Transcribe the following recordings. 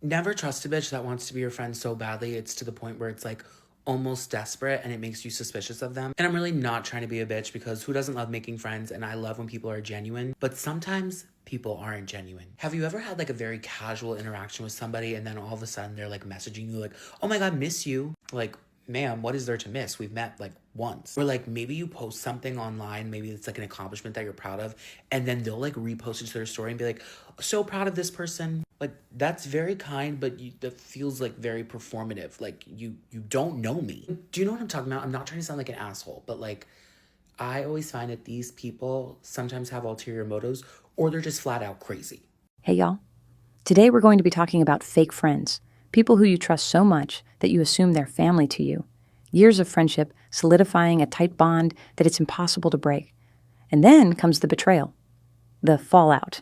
Never trust a bitch that wants to be your friend so badly it's to the point where it's like almost desperate and it makes you suspicious of them. And I'm really not trying to be a bitch because who doesn't love making friends, and I love when people are genuine, but sometimes people aren't genuine. Have you ever had like a very casual interaction with somebody and then all of a sudden they're like messaging you like, "Oh my god, miss you." Like, ma'am, what is there to miss? We've met like once. Or like maybe you post something online, maybe it's like an accomplishment that you're proud of, and then they'll like repost it to their story and be like, "So proud of this person." Like, that's very kind, but that feels like very performative. Like you don't know me. Do you know what I'm talking about? I'm not trying to sound like an asshole, but like I always find that these people sometimes have ulterior motives or they're just flat out crazy. Hey y'all. Today we're going to be talking about fake friends, people who you trust so much that you assume they're family to you. Years of friendship solidifying a tight bond that it's impossible to break. And then comes the betrayal, the fallout.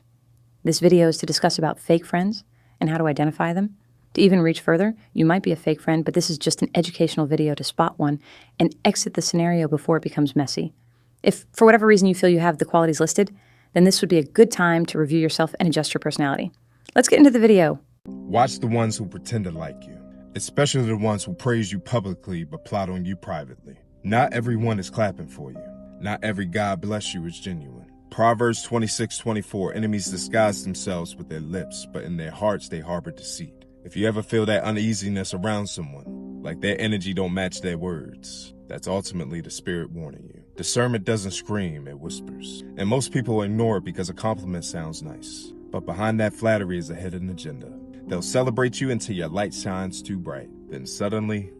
This video is to discuss about fake friends and how to identify them. To even reach further, you might be a fake friend, but this is just an educational video to spot one and exit the scenario before it becomes messy. If, for whatever reason, you feel you have the qualities listed, then this would be a good time to review yourself and adjust your personality. Let's get into the video. Watch the ones who pretend to like you, especially the ones who praise you publicly but plot on you privately. Not everyone is clapping for you. Not every God bless you is genuine. Proverbs 26:24, enemies disguise themselves with their lips, but in their hearts they harbor deceit. If you ever feel that uneasiness around someone, like their energy don't match their words, that's ultimately the spirit warning you. Discernment doesn't scream, it whispers. And most people ignore it because a compliment sounds nice. But behind that flattery is a hidden agenda. They'll celebrate you until your light shines too bright. Then suddenly,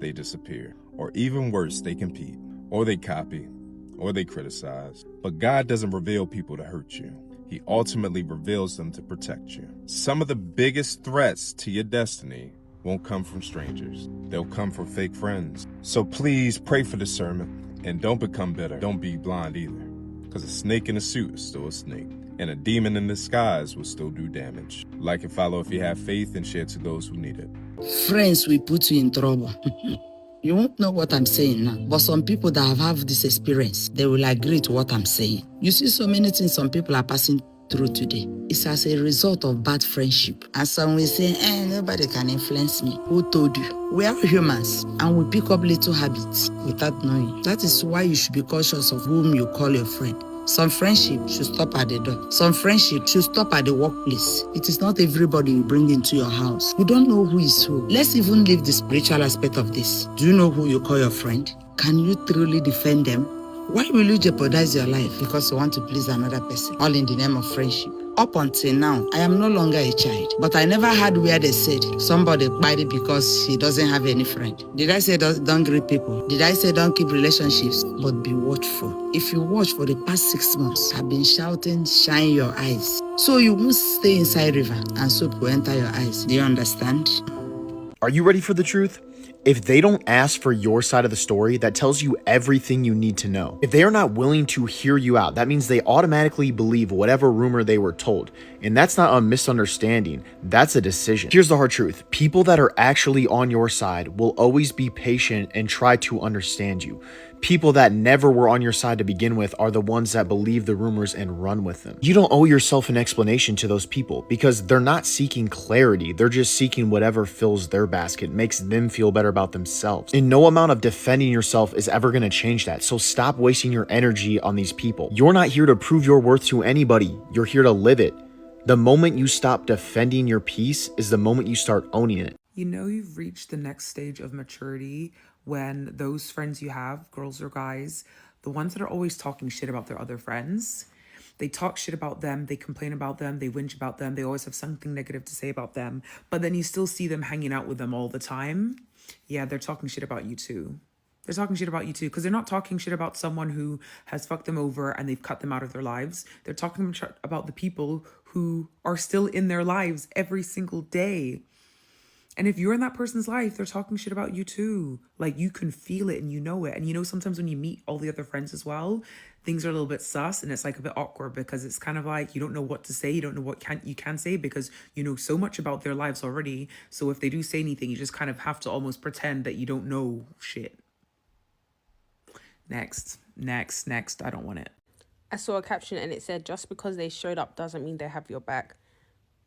they disappear. Or even worse, they compete. Or they copy. Or they criticize. But God doesn't reveal people to hurt you. He ultimately reveals them to protect you. Some of the biggest threats to your destiny won't come from strangers. They'll come from fake friends. So please pray for discernment. And don't become bitter. Don't be blind either. Because a snake in a suit is still a snake. And a demon in disguise will still do damage. Like and follow if you have faith, and share to those who need it. Friends will put you in trouble. You won't know what I'm saying now, but some people that have had this experience, they will agree to what I'm saying. You see so many things some people are passing through today. It's as a result of bad friendship. And some will say, nobody can influence me. Who told you? We are humans and we pick up little habits without knowing. That is why you should be cautious of whom you call your friend. Some friendship should stop at the door. Some friendship should stop at the workplace. It is not everybody you bring into your house. You don't know who is who. Let's even leave the spiritual aspect of this. Do you know who you call your friend? Can you truly defend them? Why will you jeopardize your life because you want to please another person, all in the name of friendship? Up until now, I am no longer a child, but I never had where they said somebody bite it because he doesn't have any friend. Did I say don't greet people? Did I say don't keep relationships? But be watchful. If you watch for the past 6 months, I've been shouting, shine your eyes. So you won't stay inside river and soap will enter your eyes. Do you understand? Are you ready for the truth? If they don't ask for your side of the story, that tells you everything you need to know. If they are not willing to hear you out, that means they automatically believe whatever rumor they were told. And that's not a misunderstanding, that's a decision. Here's the hard truth. People that are actually on your side will always be patient and try to understand you. People that never were on your side to begin with are the ones that believe the rumors and run with them. You don't owe yourself an explanation to those people because they're not seeking clarity. They're just seeking whatever fills their basket, makes them feel better about themselves. And no amount of defending yourself is ever going to change that. So stop wasting your energy on these people. You're not here to prove your worth to anybody. You're here to live it. The moment you stop defending your peace is the moment you start owning it. You know you've reached the next stage of maturity when those friends you have, girls or guys, the ones that are always talking shit about their other friends, they talk shit about them, they complain about them, they whinge about them, they always have something negative to say about them, but then you still see them hanging out with them all the time. Yeah, they're talking shit about you too. They're talking shit about you too, because they're not talking shit about someone who has fucked them over and they've cut them out of their lives. They're talking about the people who are still in their lives every single day. And if you're in that person's life, they're talking shit about you too. Like, you can feel it and you know it. And you know, sometimes when you meet all the other friends as well, things are a little bit sus and it's like a bit awkward because it's kind of like you don't know what to say. You don't know what you can say because you know so much about their lives already. So if they do say anything, you just kind of have to almost pretend that you don't know shit. Next. I don't want it. I saw a caption and it said, just because they showed up doesn't mean they have your back.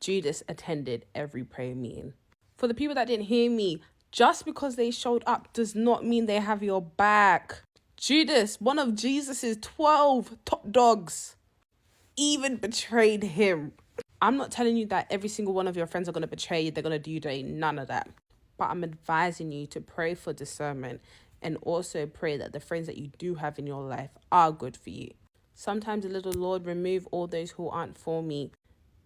Judas attended every prayer meeting. For the people that didn't hear me, just because they showed up does not mean they have your back. Judas, one of Jesus's 12 top dogs, even betrayed him. I'm not telling you that every single one of your friends are going to betray you. They're going to do you dirty. None of that. But I'm advising you to pray for discernment and also pray that the friends that you do have in your life are good for you. Sometimes a little, Lord, remove all those who aren't for me.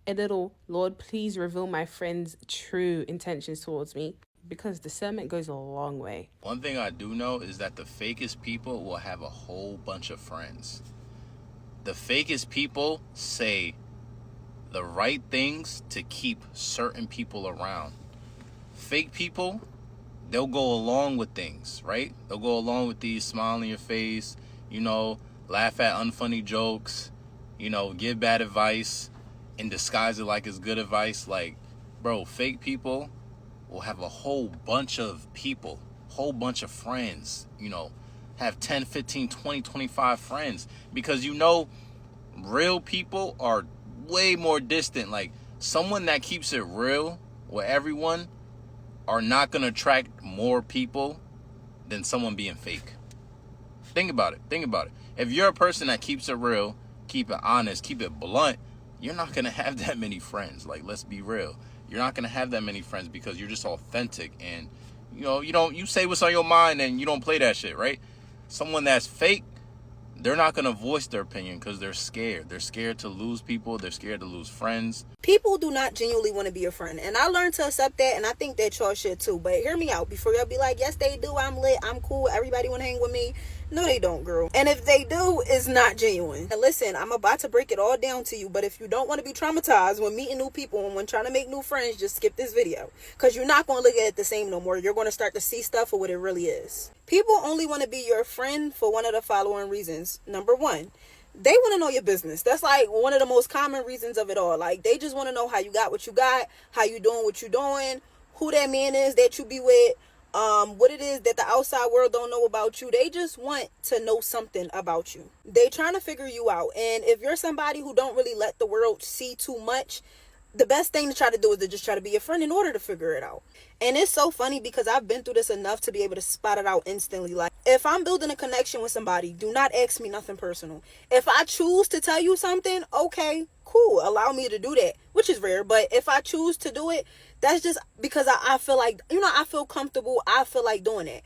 A little, Lord, please reveal my friends' true intentions towards me, because discernment goes a long way. One thing I do know is that the fakest people will have a whole bunch of friends. The fakest people say the right things to keep certain people around. Fake people, they'll go along with things, right? They'll go along with these, smile in your face, laugh at unfunny jokes, give bad advice and disguise it like it's good advice. Like, bro, fake people will have a whole bunch of people, whole bunch of friends, have 10, 15, 20, 25 friends, because real people are way more distant. Like, someone that keeps it real with everyone are not going to attract more people than someone being fake. Think about it. If you're a person that keeps it real, keep it honest, keep it blunt, you're not going to have that many friends. Like, let's be real. You're not going to have that many friends because you're just authentic, and you say what's on your mind and you don't play that shit, right? Someone that's fake, they're not going to voice their opinion because they're scared. They're scared to lose people. They're scared to lose friends. People do not genuinely want to be a friend. And I learned to accept that, and I think that y'all should too. But hear me out before y'all be like, yes, they do. I'm lit. I'm cool. Everybody want to hang with me. No, they don't, girl. And if they do, it's not genuine. And listen, I'm about to break it all down to you. But if you don't want to be traumatized when meeting new people and when trying to make new friends, just skip this video. Because you're not going to look at it the same no more. You're going to start to see stuff for what it really is. People only want to be your friend for one of the following reasons. Number one, they want to know your business. That's like one of the most common reasons of it all. Like, they just want to know how you got what you got, how you doing what you doing, who that man is that you be with, what it is that the outside world don't know about you. They just want to know something about you. They trying to figure you out. And if you're somebody who don't really let the world see too much, the best thing to try to do is to just try to be a friend in order to figure it out. And it's so funny because I've been through this enough to be able to spot it out instantly. Like, if I'm building a connection with somebody, do not ask me nothing personal. If I choose to tell you something, okay, cool, allow me to do that, which is rare. But if I choose to do it, that's just because I feel like, I feel comfortable. I feel like doing it.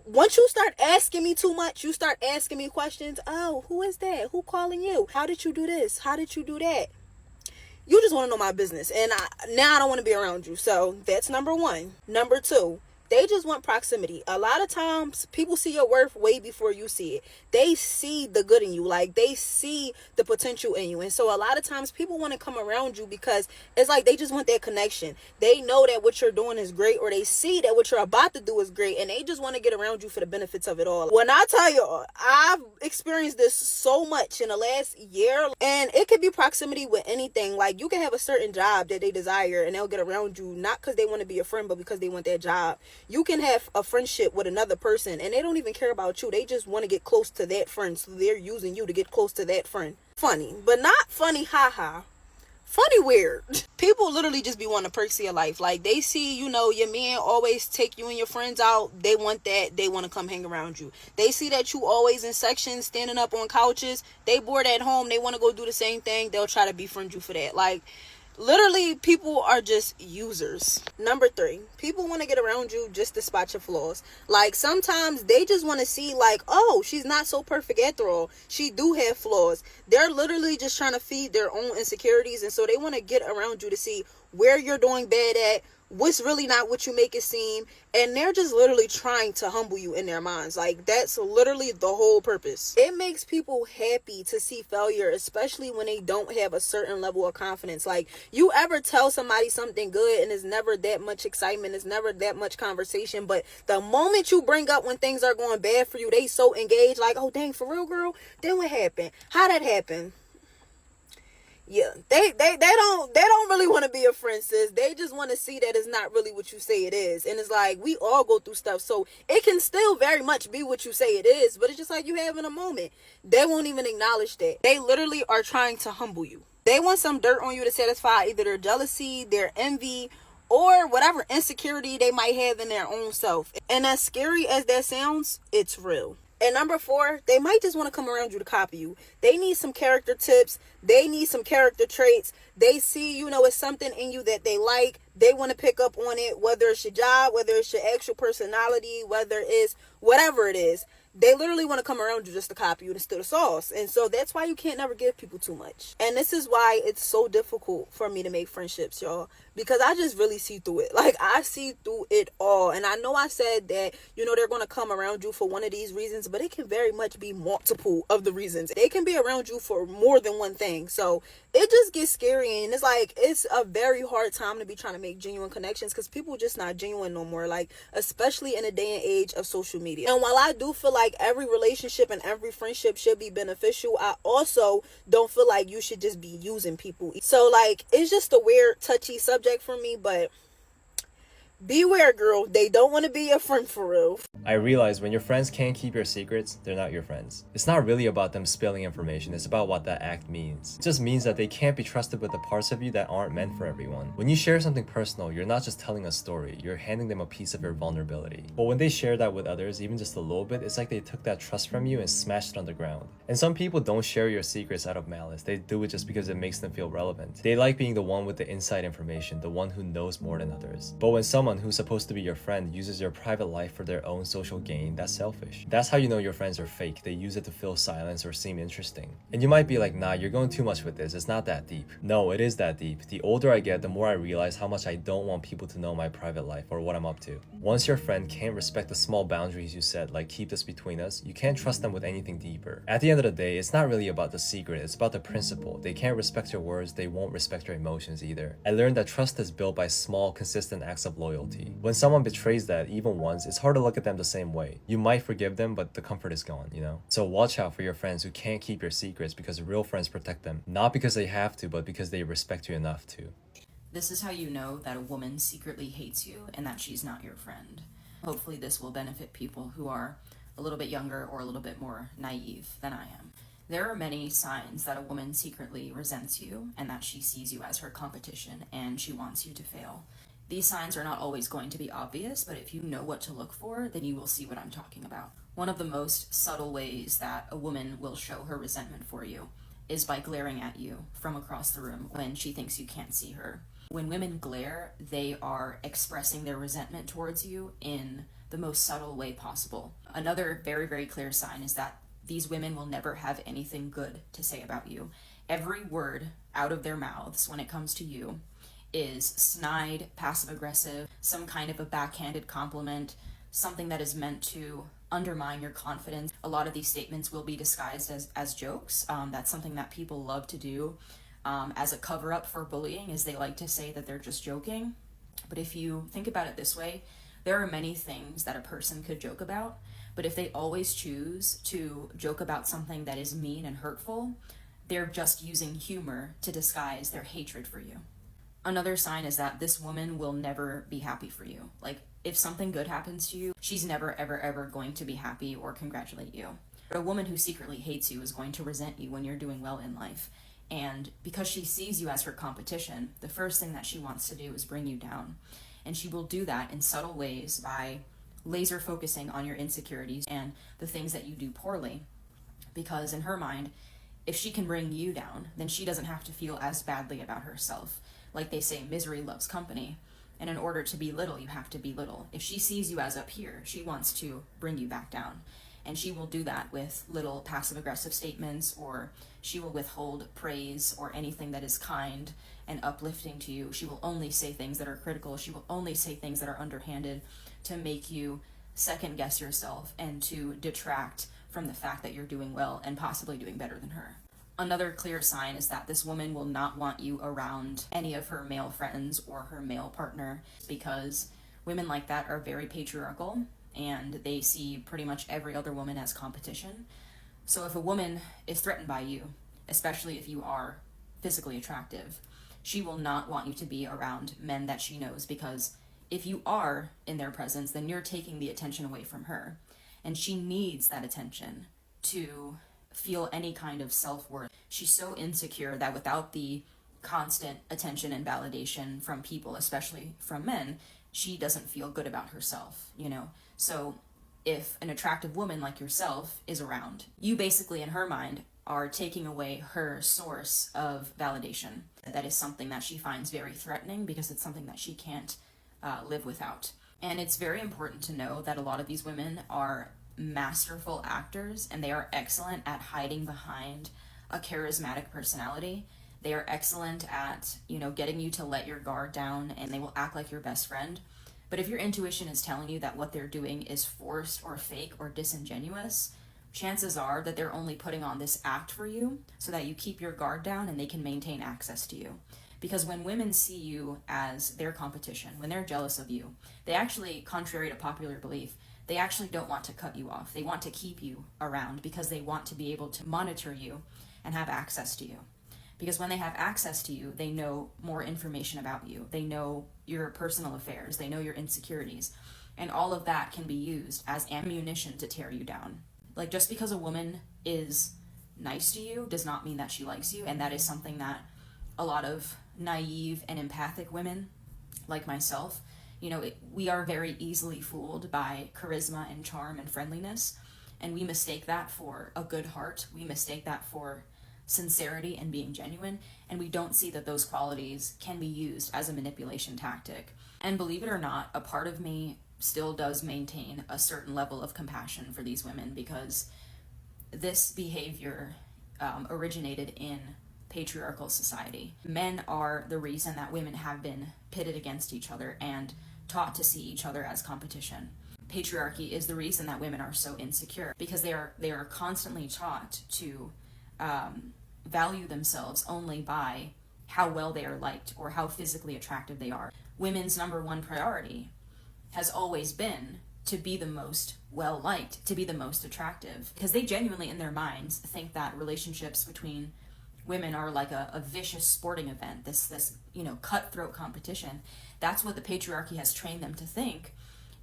Once you start asking me too much, you start asking me questions. Oh, who is that? Who calling you? How did you do this? How did you do that? You just want to know my business, and now I don't want to be around you. So that's number one. Number two, they just want proximity. A lot of times people see your worth way before you see it. They see the good in you. Like, they see the potential in you. And so a lot of times people want to come around you because it's like they just want that connection. They know that what you're doing is great, or they see that what you're about to do is great, and they just want to get around you for the benefits of it all. When I tell you, I've experienced this so much in the last year, and it could be proximity with anything. Like, you can have a certain job that they desire, and they'll get around you not because they want to be a friend, but because they want that job. You can have a friendship with another person and they don't even care about you. They just want to get close to that friend. So they're using you to get close to that friend. Funny, but not funny, haha. Funny weird. People literally just be wanting the perks of your life. Like, they see, your man always take you and your friends out. They want that. They want to come hang around you. They see that you always in sections, standing up on couches. They bored at home. They want to go do the same thing. They'll try to befriend you for that. Like, literally, people are just users. Number three, people want to get around you just to spot your flaws. Like, sometimes they just want to see, like, oh, she's not so perfect after all. She do have flaws. They're literally just trying to feed their own insecurities. And so they want to get around you to see where you're doing bad at, what's really not what you make it seem. And they're just literally trying to humble you in their minds. Like, that's literally the whole purpose. It makes people happy to see failure, especially when they don't have a certain level of confidence. Like, you ever tell somebody something good and there's never that much excitement, there's never that much conversation, but the moment you bring up when things are going bad for you, they so engaged, like, oh dang, for real, girl? Then what happened? How that happened? Yeah, they don't really want to be a friend, sis. They just want to see that it's not really what you say it is. And it's like, we all go through stuff, so it can still very much be what you say it is, but it's just like you having a moment. They won't even acknowledge that. They literally are trying to humble you. They want some dirt on you to satisfy either their jealousy, their envy, or whatever insecurity they might have in their own self. And as scary as that sounds, it's real. And number 4, they might just want to come around you to copy you. They need some character tips. They need some character traits. They see, it's something in you that they like. They want to pick up on it, whether it's your job, whether it's your actual personality, whether it's whatever it is. They literally want to come around you just to copy you and steal the sauce. And so that's why you can't never give people too much. And this is why it's so difficult for me to make friendships, y'all. Because I just really see through it. Like, I see through it all. And I know I said that, they're going to come around you for one of these reasons, but it can very much be multiple of the reasons. They can be around you for more than one thing. So it just gets scary. And it's like, it's a very hard time to be trying to make genuine connections because people just not genuine no more. Like, especially in the day and age of social media. And while I do feel like every relationship and every friendship should be beneficial, I also don't feel like you should just be using people. So, like, it's just a weird, touchy subject for me, but beware, girl. They don't want to be your friend for real. I realize when your friends can't keep your secrets, they're not your friends. It's not really about them spilling information, it's about what that act means. It just means that they can't be trusted with the parts of you that aren't meant for everyone. When you share something personal, you're not just telling a story, you're handing them a piece of your vulnerability. But when they share that with others, even just a little bit, it's like they took that trust from you and smashed it on the ground. And some people don't share your secrets out of malice, they do it just because it makes them feel relevant. They like being the one with the inside information, the one who knows more than others. But when someone who's supposed to be your friend uses your private life for their own social gain, that's selfish. That's how you know your friends are fake. They use it to fill silence or seem interesting. And you might be like, nah, you're going too much with this. It's not that deep. No, it is that deep. The older I get, the more I realize how much I don't want people to know my private life or what I'm up to. Once your friend can't respect the small boundaries you set, like keep this between us, you can't trust them with anything deeper. At the end of the day, it's not really about the secret, it's about the principle. They can't respect your words, they won't respect your emotions either. I learned that trust is built by small, consistent acts of loyalty. When someone betrays that even once, it's hard to look at them the same way. You might forgive them, but the comfort is gone, So watch out for your friends who can't keep your secrets because real friends protect them. Not because they have to, but because they respect you enough to. This is how you know that a woman secretly hates you and that she's not your friend. Hopefully this will benefit people who are a little bit younger or a little bit more naive than I am. There are many signs that a woman secretly resents you and that she sees you as her competition and she wants you to fail. These signs are not always going to be obvious, but if you know what to look for, then you will see what I'm talking about. One of the most subtle ways that a woman will show her resentment for you is by glaring at you from across the room when she thinks you can't see her. When women glare, they are expressing their resentment towards you in the most subtle way possible. Another very, very clear sign is that these women will never have anything good to say about you. Every word out of their mouths when it comes to you is snide, passive-aggressive, some kind of a backhanded compliment, something that is meant to undermine your confidence. A lot of these statements will be disguised as jokes. That's something that people love to do as a cover-up for bullying, is they like to say that they're just joking. But if you think about it this way, there are many things that a person could joke about, but if they always choose to joke about something that is mean and hurtful, they're just using humor to disguise their hatred for you. Another sign is that this woman will never be happy for you. Like, if something good happens to you, she's never, ever, ever going to be happy or congratulate you. A woman who secretly hates you is going to resent you when you're doing well in life. And because she sees you as her competition, the first thing that she wants to do is bring you down. And she will do that in subtle ways by laser focusing on your insecurities and the things that you do poorly. Because in her mind, if she can bring you down, then she doesn't have to feel as badly about herself. Like they say, misery loves company. And in order to be little, you have to be little. If she sees you as up here, she wants to bring you back down. And she will do that with little passive-aggressive statements, or she will withhold praise or anything that is kind and uplifting to you. She will only say things that are critical. She will only say things that are underhanded to make you second-guess yourself and to detract from the fact that you're doing well and possibly doing better than her. Another clear sign is that this woman will not want you around any of her male friends or her male partner, because women like that are very patriarchal and they see pretty much every other woman as competition. So if a woman is threatened by you, especially if you are physically attractive, she will not want you to be around men that she knows, because if you are in their presence, then you're taking the attention away from her. And she needs that attention to feel any kind of self-worth. She's so insecure that without the constant attention and validation from people, especially from men, she doesn't feel good about herself, you know? So if an attractive woman like yourself is around, you basically, in her mind, are taking away her source of validation. That is something that she finds very threatening because it's something that she can't live without. And it's very important to know that a lot of these women are masterful actors, and they are excellent at hiding behind a charismatic personality. They are excellent at, you know, getting you to let your guard down, and they will act like your best friend. But if your intuition is telling you that what they're doing is forced or fake or disingenuous, chances are that they're only putting on this act for you so that you keep your guard down and they can maintain access to you. Because when women see you as their competition, when they're jealous of you, they actually, contrary to popular belief, they actually don't want to cut you off. They want to keep you around because they want to be able to monitor you and have access to you. Because when they have access to you, they know more information about you. They know your personal affairs. They know your insecurities. And all of that can be used as ammunition to tear you down. Like, just because a woman is nice to you does not mean that she likes you. And that is something that a lot of naive and empathic women, like myself, you know, we are very easily fooled by charisma and charm and friendliness. And we mistake that for a good heart. We mistake that for sincerity and being genuine. And we don't see that those qualities can be used as a manipulation tactic. And believe it or not, a part of me still does maintain a certain level of compassion for these women, because this behavior originated in patriarchal society. Men are the reason that women have been pitted against each other and taught to see each other as competition. Patriarchy is the reason that women are so insecure, because they are constantly taught to value themselves only by how well they are liked or how physically attractive they are. Women's number one priority has always been to be the most well-liked, to be the most attractive, because they genuinely in their minds think that relationships between women are like a vicious sporting event, this you know, cutthroat competition. That's what the patriarchy has trained them to think.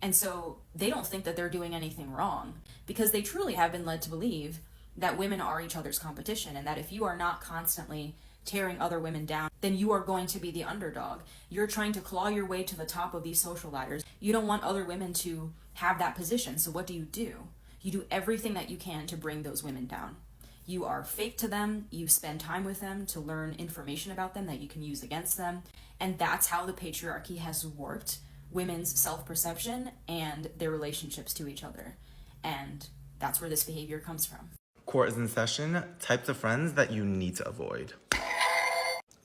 And so they don't think that they're doing anything wrong, because they truly have been led to believe that women are each other's competition, and that if you are not constantly tearing other women down, then you are going to be the underdog. You're trying to claw your way to the top of these social ladders. You don't want other women to have that position. So what do? You do everything that you can to bring those women down. You are fake to them. You spend time with them to learn information about them that you can use against them. And that's how the patriarchy has warped women's self-perception and their relationships to each other. And that's where this behavior comes from. Court is in session. Types of friends that you need to avoid.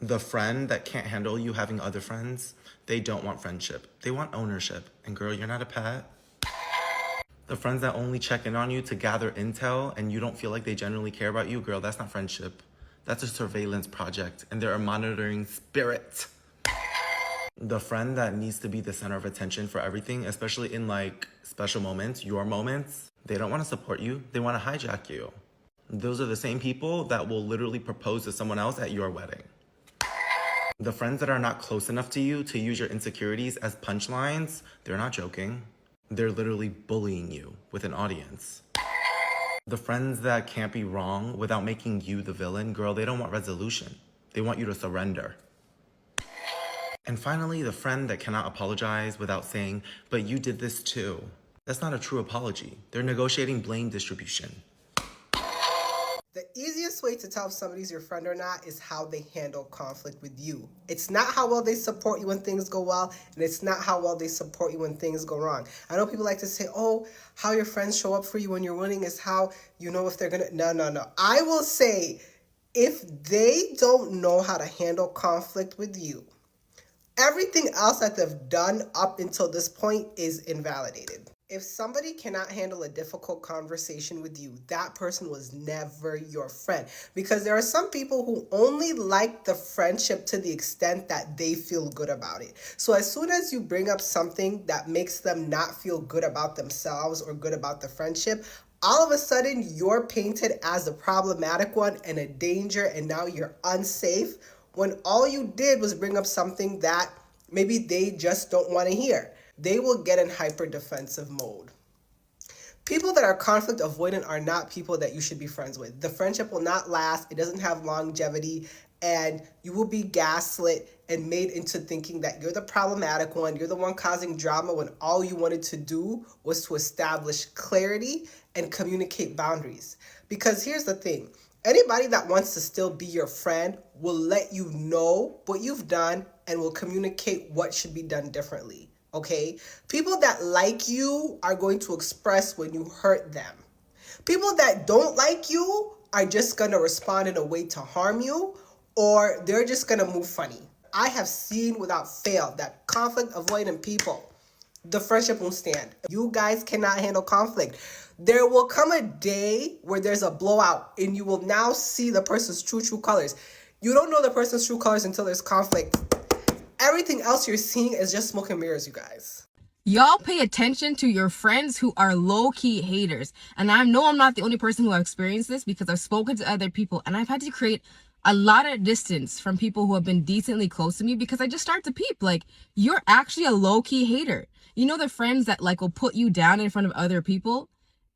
The friend that can't handle you having other friends, they don't want friendship. They want ownership. And girl, you're not a pet. The friends that only check in on you to gather intel and you don't feel like they genuinely care about you, girl, that's not friendship. That's a surveillance project, and they're a monitoring spirit. The friend that needs to be the center of attention for everything, especially in like special moments, your moments, they don't want to support you. They want to hijack you. Those are the same people that will literally propose to someone else at your wedding. The friends that are not close enough to you to use your insecurities as punchlines, they're not joking. They're literally bullying you with an audience. The friends that can't be wrong without making you the villain, girl, they don't want resolution. They want you to surrender. And finally, the friend that cannot apologize without saying, but you did this too. That's not a true apology. They're negotiating blame distribution. The easiest way to tell if somebody's your friend or not is how they handle conflict with you. It's not how well they support you when things go well, and it's not how well they support you when things go wrong. I know people like to say, oh, how your friends show up for you when you're winning is how you know if they're gonna... No. I will say, if they don't know how to handle conflict with you, everything else that they've done up until this point is invalidated. If somebody cannot handle a difficult conversation with you, that person was never your friend. Because there are some people who only like the friendship to the extent that they feel good about it. So as soon as you bring up something that makes them not feel good about themselves or good about the friendship, all of a sudden you're painted as the problematic one and a danger, and now you're unsafe, when all you did was bring up something that maybe they just don't want to hear. They will get in hyper defensive mode. People that are conflict avoidant are not people that you should be friends with. The friendship will not last, it doesn't have longevity, and you will be gaslit and made into thinking that you're the problematic one, you're the one causing drama when all you wanted to do was to establish clarity and communicate boundaries. Because here's the thing, anybody that wants to still be your friend will let you know what you've done and will communicate what should be done differently. Okay? People that like you are going to express when you hurt them. People that don't like you are just going to respond in a way to harm you, or they're just going to move funny. I have seen without fail that conflict avoidant people, the friendship won't stand. You guys cannot handle conflict. There will come a day where there's a blowout and you will now see the person's true colors. You don't know the person's true colors until there's conflict. Everything else you're seeing is just smoke and mirrors, you guys. Y'all pay attention to your friends who are low-key haters. And I know I'm not the only person who has experienced this, because I've spoken to other people and I've had to create a lot of distance from people who have been decently close to me, because I just start to peep, like, you're actually a low-key hater. You know, the friends that like will put you down in front of other people?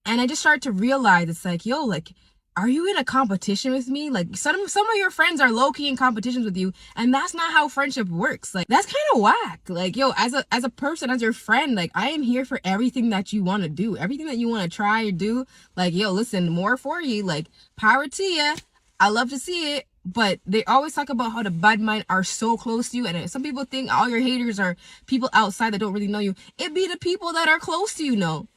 And I just started to realize, it's like, yo, like, are you in a competition with me? Like, some of your friends are low-key in competitions with you, and that's not how friendship works. Like, that's kind of whack. Like, yo, as a person, as your friend, like, I am here for everything that you want to do, everything that you want to try or do. Like, yo, listen, more for you. Like, power to you. I love to see it. But they always talk about how the bad mind are so close to you, and some people think all your haters are people outside that don't really know you. It be the people that are close to you know.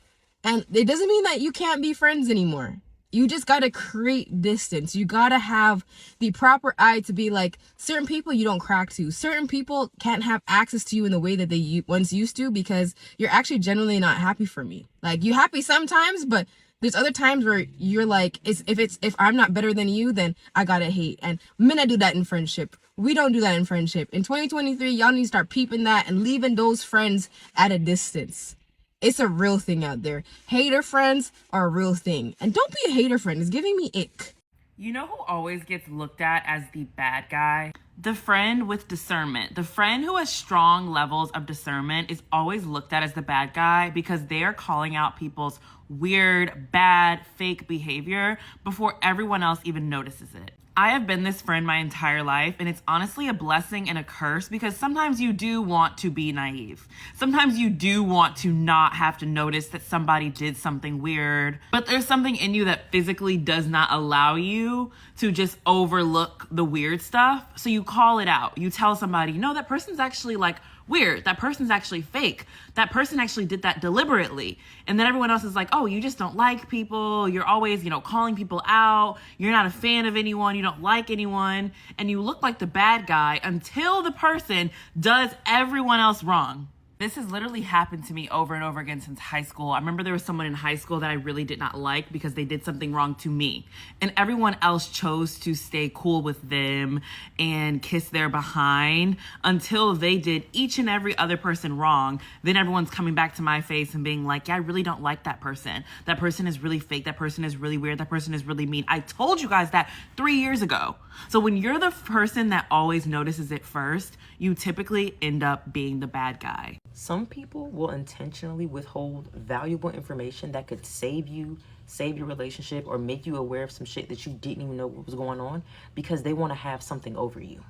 And it doesn't mean that you can't be friends anymore. You just got to create distance. You got to have the proper eye to be like, certain people you don't crack to. Certain people can't have access to you in the way that they once used to, because you're actually generally not happy for me. Like, you happy sometimes, but there's other times where you're like, if I'm not better than you, then I gotta hate. And men I do that in friendship. We don't do that in friendship. In 2023, y'all need to start peeping that and leaving those friends at a distance. It's a real thing out there. Hater friends are a real thing. And don't be a hater friend. It's giving me ick. You know who always gets looked at as the bad guy? The friend with discernment. The friend who has strong levels of discernment is always looked at as the bad guy, because they are calling out people's weird, bad, fake behavior before everyone else even notices it. I have been this friend my entire life, and it's honestly a blessing and a curse, because sometimes you do want to be naive. Sometimes you do want to not have to notice that somebody did something weird, but there's something in you that physically does not allow you to just overlook the weird stuff. So you call it out. You tell somebody, no, that person's actually like weird. That person's actually fake. That person actually did that deliberately. And then everyone else is like, oh, you just don't like people. You're always, calling people out. You're not a fan of anyone. You don't like anyone. And you look like the bad guy until the person does everyone else wrong. This has literally happened to me over and over again since high school. I remember there was someone in high school that I really did not like because they did something wrong to me. And everyone else chose to stay cool with them and kiss their behind until they did each and every other person wrong. Then everyone's coming back to my face and being like, yeah, I really don't like that person. That person is really fake. That person is really weird. That person is really mean. I told you guys that 3 years ago. So when you're the person that always notices it first, you typically end up being the bad guy. Some people will intentionally withhold valuable information that could save you, save your relationship, or make you aware of some shit that you didn't even know what was going on, because they want to have something over you.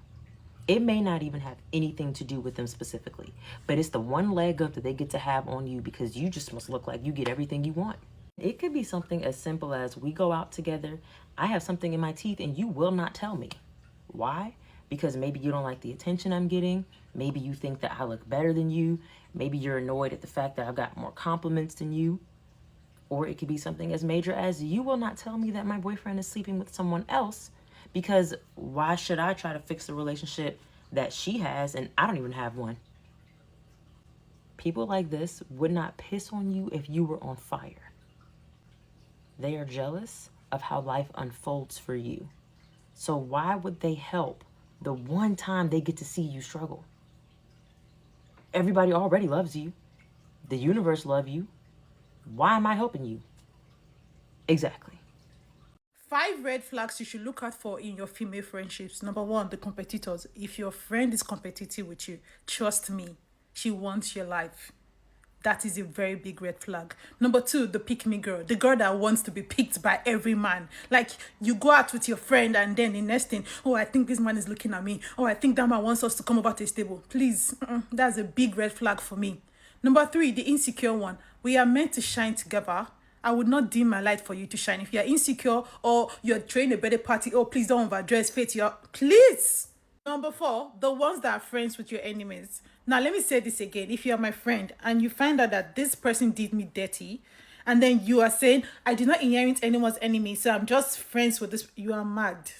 It may not even have anything to do with them specifically, but it's the one leg up that they get to have on you, because you just must look like you get everything you want. It could be something as simple as, we go out together, I have something in my teeth and you will not tell me. Why? Because maybe you don't like the attention I'm getting. Maybe you think that I look better than you. Maybe you're annoyed at the fact that I've got more compliments than you. Or it could be something as major as, you will not tell me that my boyfriend is sleeping with someone else, because why should I try to fix the relationship that she has and I don't even have one? People like this would not piss on you if you were on fire. They are jealous of how life unfolds for you. So why would they help the one time they get to see you struggle? Everybody already loves you. The universe loves you. Why am I helping you? Exactly. 5 red flags you should look out for in your female friendships. Number 1, the competitors. If your friend is competitive with you, trust me, she wants your life. That is a very big red flag. Number two, the pick me girl, the girl that wants to be picked by every man. Like, you go out with your friend and then the next thing, oh, I think this man is looking at me. Oh, I think that man wants us to come over to his table. Please, that's a big red flag for me. Number three, the insecure one. We are meant to shine together. I would not dim my light for you to shine. If you're insecure or you're throwing a birthday party, oh, please don't overdress, Faith, please. Number four, the ones that are friends with your enemies. Now, let me say this again. If you are my friend and you find out that this person did me dirty, and then you are saying, I did not inherit anyone's enemy, so I'm just friends with this, you are mad.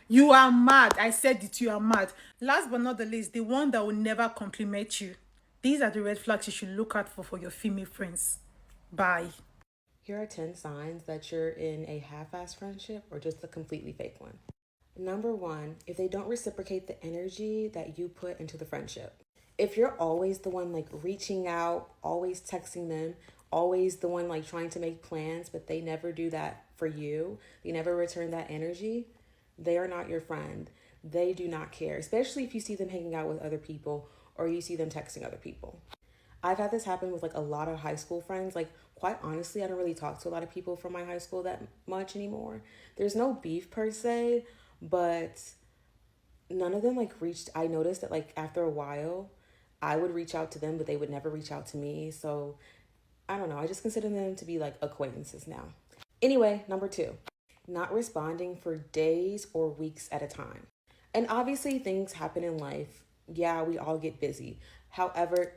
You are mad. I said it, you are mad. Last but not the least, the one that will never compliment you. These are the red flags you should look out for your female friends. Bye. Here are 10 signs that you're in a half-assed friendship or just a completely fake one. Number one, if they don't reciprocate the energy that you put into the friendship. If you're always the one like reaching out, always texting them, always the one like trying to make plans, but they never do that for you, they never return that energy, they are not your friend. They do not care, especially if you see them hanging out with other people or you see them texting other people. I've had this happen with like a lot of high school friends. Like, quite honestly, I don't really talk to a lot of people from my high school that much anymore. There's no beef per se, but none of them like reached. I noticed that like after a while, I would reach out to them, but they would never reach out to me. So I don't know. I just consider them to be like acquaintances now. Anyway, number two, not responding for days or weeks at a time. And obviously things happen in life. Yeah, we all get busy. However,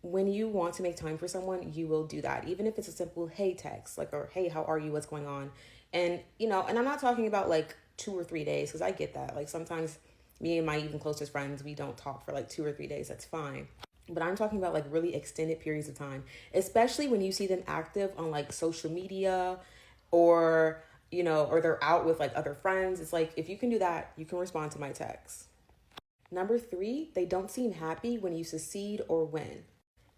when you want to make time for someone, you will do that. Even if it's a simple, hey text, like, or hey, how are you? What's going on? And, you know, and I'm not talking about like 2 or 3 days, because I get that. Like sometimes me and my even closest friends, we don't talk for like 2 or 3 days. That's fine. But I'm talking about like really extended periods of time, especially when you see them active on like social media or, you know, or they're out with like other friends. It's like, if you can do that, you can respond to my text. Number three, they don't seem happy when you succeed or win.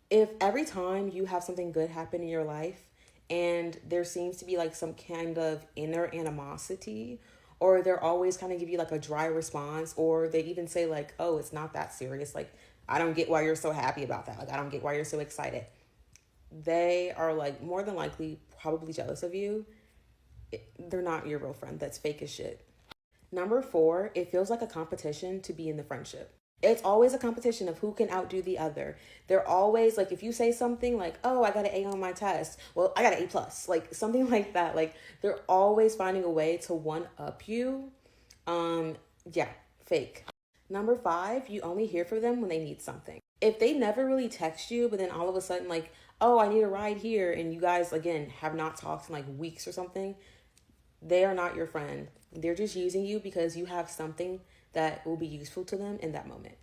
If every time you have something good happen in your life and there seems to be like some kind of inner animosity, or they're always kind of give you like a dry response, or they even say like, oh, it's not that serious. Like, I don't get why you're so happy about that. Like, I don't get why you're so excited. They are like more than likely probably jealous of you. They're not your real friend. That's fake as shit. Number four, it feels like a competition to be in the friendship. It's always a competition of who can outdo the other. They're always like, if you say something like, oh, I got an A on my test, well, I got an A+, like something like that. Like, they're always finding a way to one up you. Yeah, fake. Number five, you only hear from them when they need something. If they never really text you, but then all of a sudden like, oh, I need a ride here, and you guys again have not talked in like weeks or something, they are not your friend. They're just using you because you have something that will be useful to them in that moment.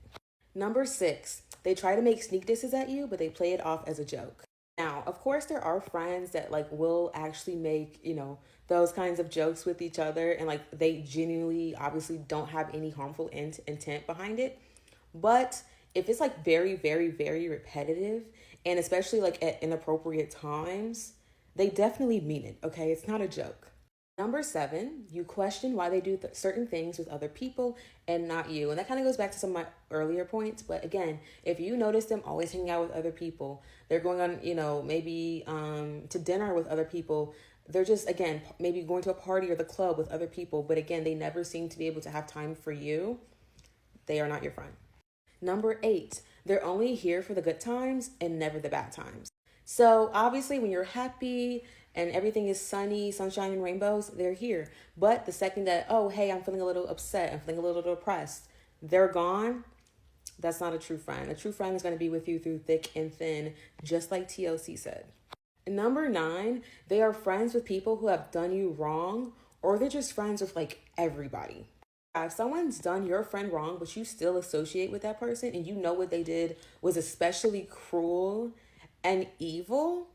Number six, they try to make sneak disses at you, but they play it off as a joke. Now, of course, there are friends that like will actually make, you know, those kinds of jokes with each other, and like they genuinely obviously don't have any harmful intent behind it. But if it's like very, very, very repetitive, and especially like at inappropriate times, they definitely mean it, okay? It's not a joke. Number seven, you question why they do certain things with other people and not you. And that kind of goes back to some of my earlier points. But again, if you notice them always hanging out with other people, they're going on, you know, maybe to dinner with other people. They're just, again, maybe going to a party or the club with other people. But again, they never seem to be able to have time for you. They are not your friend. Number eight, they're only here for the good times and never the bad times. So obviously when you're happy and everything is sunny, sunshine and rainbows, they're here. But the second that, oh, hey, I'm feeling a little upset, I'm feeling a little depressed, they're gone. That's not a true friend. A true friend is going to be with you through thick and thin, just like TLC said. Number nine, they are friends with people who have done you wrong, or they're just friends with like everybody. If someone's done your friend wrong, but you still associate with that person and you know what they did was especially cruel and evil,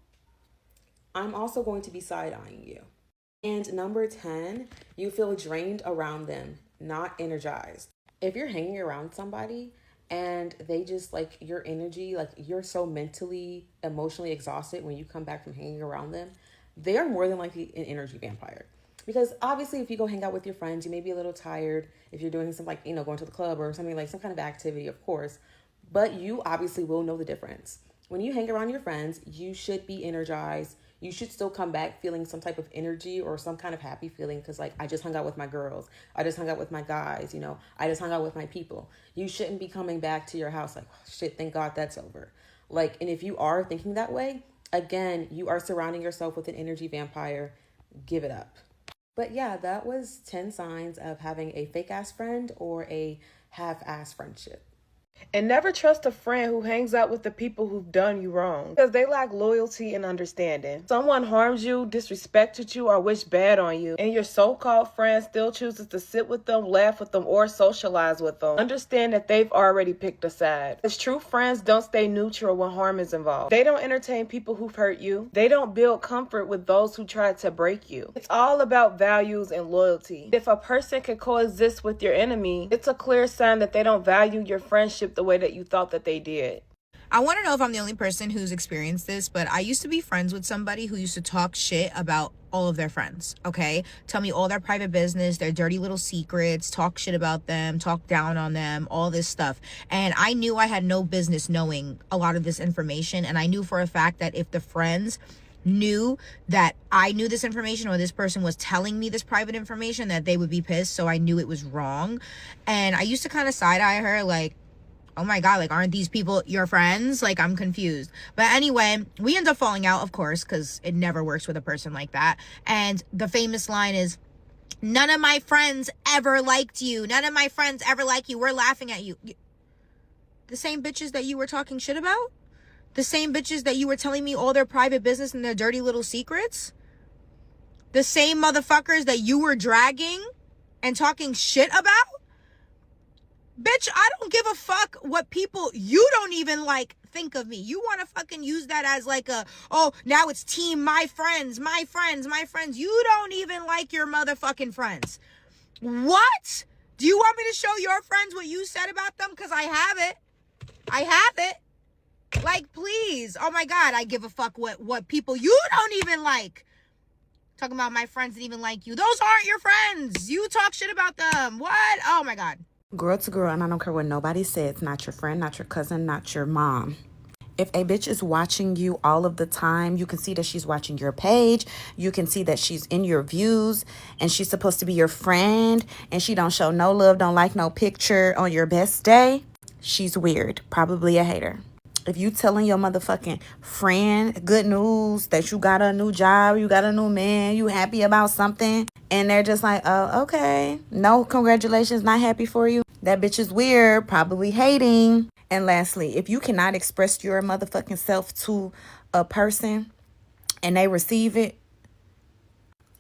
I'm also going to be side-eyeing you. And number 10, you feel drained around them, not energized. If you're hanging around somebody and they just like your energy, like you're so mentally, emotionally exhausted when you come back from hanging around them, they are more than likely an energy vampire. Because obviously if you go hang out with your friends, you may be a little tired if you're doing some like, you know, going to the club or something like some kind of activity, of course, but you obviously will know the difference. When you hang around your friends, you should be energized. You should still come back feeling some type of energy or some kind of happy feeling because, like, I just hung out with my girls. I just hung out with my guys, I just hung out with my people. You shouldn't be coming back to your house like, oh, shit, thank God that's over. Like, and if you are thinking that way, again, you are surrounding yourself with an energy vampire. Give it up. But yeah, that was 10 signs of having a fake-ass friend or a half-ass friendship. And never trust a friend who hangs out with the people who've done you wrong, because they lack loyalty and understanding. Someone harms you, disrespected you, or wished bad on you, and your so-called friend still chooses to sit with them, laugh with them, or socialize with them. Understand that they've already picked a side. As true friends don't stay neutral when harm is involved. They don't entertain people who've hurt you. They don't build comfort with those who try to break you. It's all about values and loyalty. If a person can coexist with your enemy, it's a clear sign that they don't value your friendship the way that you thought that they did. I want to know if I'm the only person who's experienced this, but I used to be friends with somebody who used to talk shit about all of their friends, okay? Tell me all their private business, their dirty little secrets, talk shit about them, talk down on them, all this stuff. And I knew I had no business knowing a lot of this information, and I knew for a fact that if the friends knew that I knew this information or this person was telling me this private information, that they would be pissed, so I knew it was wrong. And I used to kind of side-eye her like, oh my God, like, aren't these people your friends? Like, I'm confused. But anyway, we end up falling out, of course, because it never works with a person like that. And the famous line is, none of my friends ever liked you. None of my friends ever like you. We're laughing at you. The same bitches that you were talking shit about? The same bitches that you were telling me all their private business and their dirty little secrets? The same motherfuckers that you were dragging and talking shit about? Bitch, I don't give a fuck what people you don't even like think of me. You want to fucking use that as like now it's team my friends, my friends, my friends. You don't even like your motherfucking friends. What? Do you want me to show your friends what you said about them? Because I have it. I have it. Like, please. Oh my God, I give a fuck what people you don't even like. Talking about my friends that even like you. Those aren't your friends. You talk shit about them. What? Oh my God. Girl to girl, and I don't care what nobody says, not your friend, not your cousin, not your mom. If a bitch is watching you all of the time, you can see that she's watching your page. You can see that she's in your views, and she's supposed to be your friend, and she don't show no love, don't like no picture on your best day. She's weird, probably a hater. If you telling your motherfucking friend good news that you got a new job, you got a new man, you happy about something, and they're just like, oh, okay, no congratulations, not happy for you, that bitch is weird, probably hating. And lastly, if you cannot express your motherfucking self to a person and they receive it,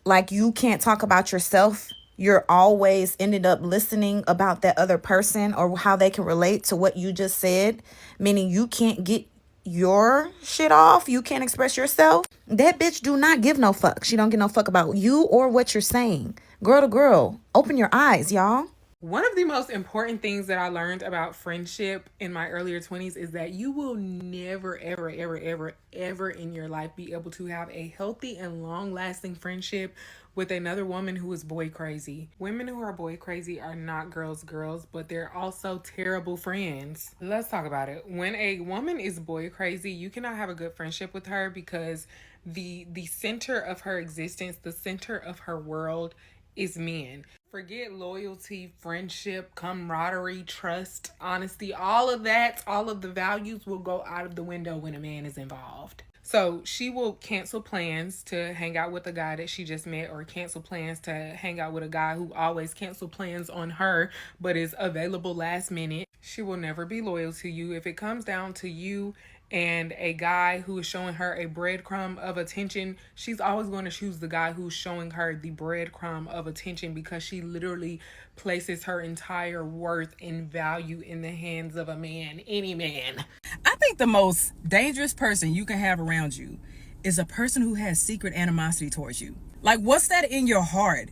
like you can't talk about yourself, you're always ended up listening about that other person or how they can relate to what you just said, meaning you can't get your shit off, you can't express yourself. That bitch do not give no fuck. She don't give no fuck about you or what you're saying. Girl to girl, open your eyes, y'all. One of the most important things that I learned about friendship in my earlier 20s is that you will never, ever, ever, ever, ever in your life be able to have a healthy and long-lasting friendship with another woman who is boy crazy. Women who are boy crazy are not girls, but they're also terrible friends. Let's talk about it. When a woman is boy crazy, you cannot have a good friendship with her because the center of her existence, the center of her world is men. Forget loyalty, friendship, camaraderie, trust, honesty, all of that, all of the values will go out of the window when a man is involved. So she will cancel plans to hang out with a guy that she just met, or cancel plans to hang out with a guy who always cancel plans on her but is available last minute. She will never be loyal to you. If it comes down to you and a guy who is showing her a breadcrumb of attention, she's always going to choose the guy who's showing her the breadcrumb of attention because she literally places her entire worth and value in the hands of a man, any man. I think the most dangerous person you can have around you is a person who has secret animosity towards you. Like, what's that in your heart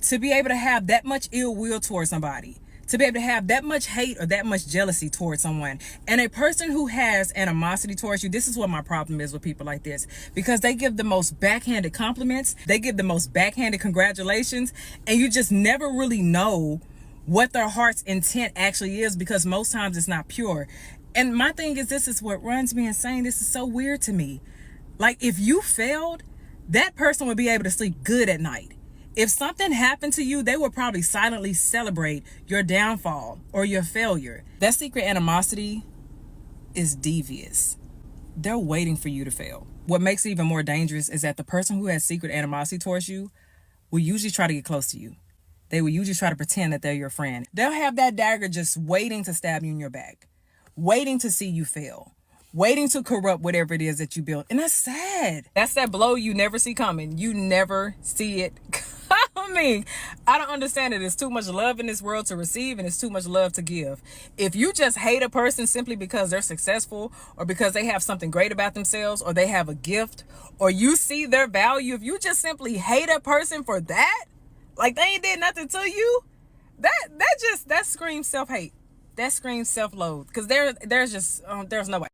to be able to have that much ill will towards somebody? To be able to have that much hate or that much jealousy towards someone. And a person who has animosity towards you, this is what my problem is with people like this. Because they give the most backhanded compliments. They give the most backhanded congratulations. And you just never really know what their heart's intent actually is, because most times it's not pure. And my thing is, this is what runs me insane. This is so weird to me. Like, if you failed, that person would be able to sleep good at night. If something happened to you, they would probably silently celebrate your downfall or your failure. That secret animosity is devious. They're waiting for you to fail. What makes it even more dangerous is that the person who has secret animosity towards you will usually try to get close to you. They will usually try to pretend that they're your friend. They'll have that dagger just waiting to stab you in your back, waiting to see you fail, waiting to corrupt whatever it is that you build. And that's sad. That's that blow you never see coming. You never see it coming. I don't understand it. It's too much love in this world to receive, and it's too much love to give. If you just hate a person simply because they're successful, or because they have something great about themselves, or they have a gift, or you see their value, if you just simply hate a person for that, like they ain't did nothing to you, that screams self-hate. That screams self-loathe. Because there's no way.